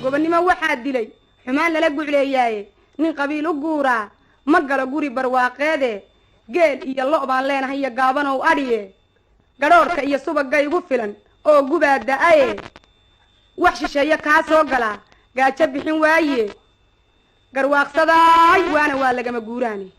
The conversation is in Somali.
gobonnimo waxaa dilay xumaan lala gucleeyaaye nin qabiil u guuraa ma galo guri barwaaqeede geel iyo lo' baan leenahay iyo gaabanow adhiye gadhoorka iyo subagga igu filan oo gubaa da'aye wax shisheeye kaa soo galaa gaajo bixin waaye garwaaqsadaay waana waa lagama guuraani